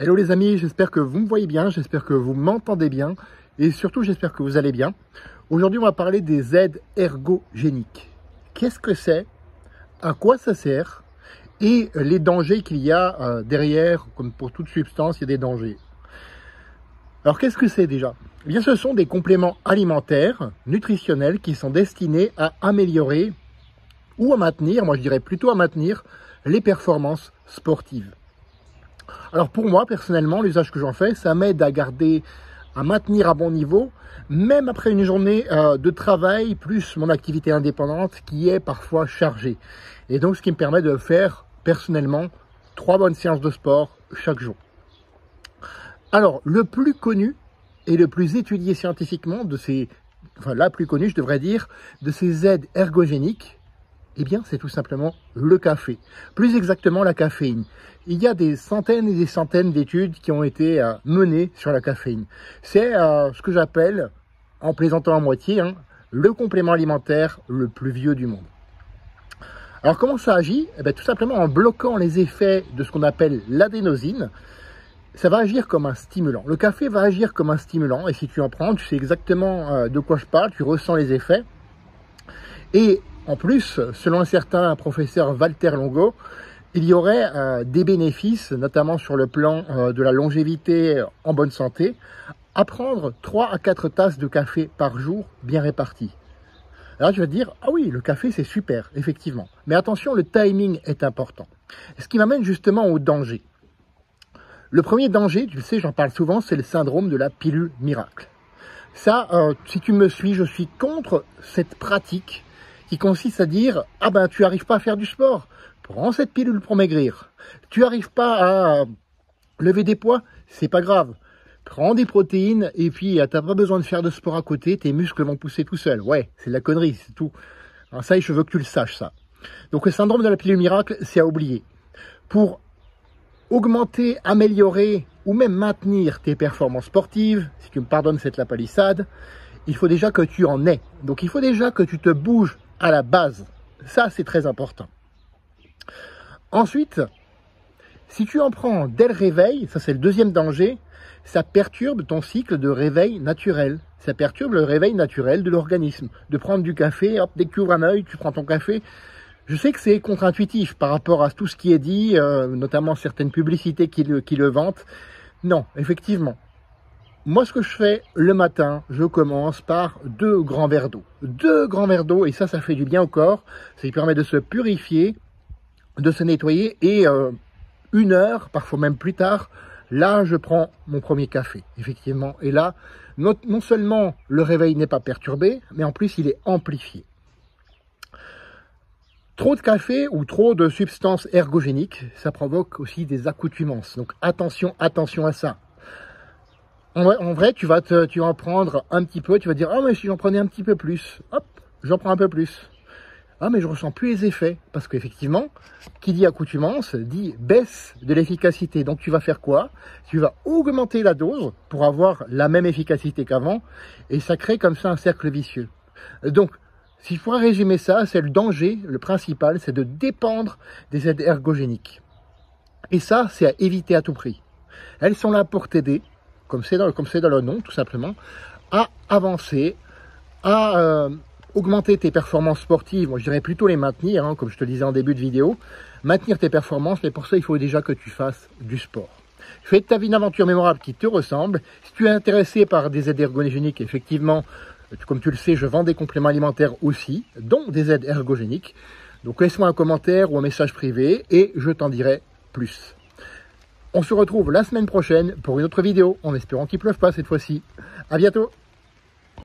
Hello les amis, j'espère que vous me voyez bien, j'espère que vous m'entendez bien et surtout j'espère que vous allez bien. Aujourd'hui on va parler des aides ergogéniques. Qu'est-ce que c'est? À quoi ça sert? Et les dangers qu'il y a derrière, comme pour toute substance, il y a des dangers. Alors qu'est-ce que c'est déjà? Eh bien ce sont des compléments alimentaires, nutritionnels qui sont destinés à améliorer ou à maintenir, moi je dirais plutôt à maintenir, les performances sportives. Alors pour moi, personnellement, l'usage que j'en fais, ça m'aide à maintenir à bon niveau, même après une journée de travail, plus mon activité indépendante qui est parfois chargée. Et donc ce qui me permet de faire personnellement 3 bonnes séances de sport chaque jour. Alors le plus connu et le plus étudié scientifiquement la plus connue je devrais dire, de ces aides ergogéniques, eh bien, c'est tout simplement le café. Plus exactement, la caféine. Il y a des centaines et des centaines d'études qui ont été menées sur la caféine. C'est ce que j'appelle, en plaisantant à moitié, le complément alimentaire le plus vieux du monde. Alors, comment ça agit? Eh bien, tout simplement en bloquant les effets de ce qu'on appelle l'adénosine. Ça va agir comme un stimulant. Le café va agir comme un stimulant. Et si tu en prends, tu sais exactement de quoi je parle, tu ressens les effets. Et en plus, selon un certain professeur Walter Longo, il y aurait des bénéfices, notamment sur le plan de la longévité en bonne santé, à prendre 3 à 4 tasses de café par jour bien réparties. Alors tu vas te dire, ah oui, le café c'est super, effectivement. Mais attention, le timing est important. Ce qui m'amène justement au danger. Le premier danger, tu le sais, j'en parle souvent, c'est le syndrome de la pilule miracle. Ça, si tu me suis, je suis contre cette pratique qui consiste à dire « Ah ben, tu n'arrives pas à faire du sport, prends cette pilule pour maigrir. Tu n'arrives pas à lever des poids, c'est pas grave. Prends des protéines et puis tu n'as pas besoin de faire de sport à côté, tes muscles vont pousser tout seuls. » Ouais, c'est de la connerie, c'est tout. Alors ça, je veux que tu le saches, ça. Donc le syndrome de la pilule miracle, c'est à oublier. Pour augmenter, améliorer ou même maintenir tes performances sportives, si tu me pardonnes cette lapalissade, il faut déjà que tu en aies. Donc il faut déjà que tu te bouges à la base. Ça, c'est très important. Ensuite, si tu en prends dès le réveil, ça c'est le deuxième danger, ça perturbe ton cycle de réveil naturel. Ça perturbe le réveil naturel de l'organisme. De prendre du café, hop, dès que tu ouvres un œil, tu prends ton café. Je sais que c'est contre-intuitif par rapport à tout ce qui est dit, notamment certaines publicités qui le vantent. Non, effectivement. Moi, ce que je fais le matin, je commence par 2 grands verres d'eau. 2 grands verres d'eau, et ça fait du bien au corps. Ça lui permet de se purifier, de se nettoyer. Et 1 heure, parfois même plus tard, là, je prends mon premier café, effectivement. Et là, non seulement le réveil n'est pas perturbé, mais en plus, il est amplifié. Trop de café ou trop de substances ergogéniques, ça provoque aussi des accoutumances. Donc attention à ça. En vrai, tu vas en prendre un petit peu, tu vas dire « Ah, mais si j'en prenais un petit peu plus, hop, j'en prends un peu plus. Ah, mais je ressens plus les effets. » Parce qu'effectivement, qui dit accoutumance, dit baisse de l'efficacité. Donc tu vas faire quoi? Tu vas augmenter la dose pour avoir la même efficacité qu'avant. Et ça crée comme ça un cercle vicieux. Donc, si je pourrais résumer ça, c'est le danger, le principal, c'est de dépendre des aides ergogéniques. Et ça, c'est à éviter à tout prix. Elles sont là pour t'aider, comme c'est dans le nom, tout simplement, à avancer, à augmenter tes performances sportives. Moi, je dirais plutôt les maintenir, comme je te le disais en début de vidéo. Maintenir tes performances, mais pour ça, il faut déjà que tu fasses du sport. Fais de ta vie une aventure mémorable qui te ressemble. Si tu es intéressé par des aides ergogéniques, effectivement, comme tu le sais, je vends des compléments alimentaires aussi, dont des aides ergogéniques. Donc laisse-moi un commentaire ou un message privé et je t'en dirai plus. On se retrouve la semaine prochaine pour une autre vidéo, en espérant qu'il ne pleuve pas cette fois-ci. À bientôt!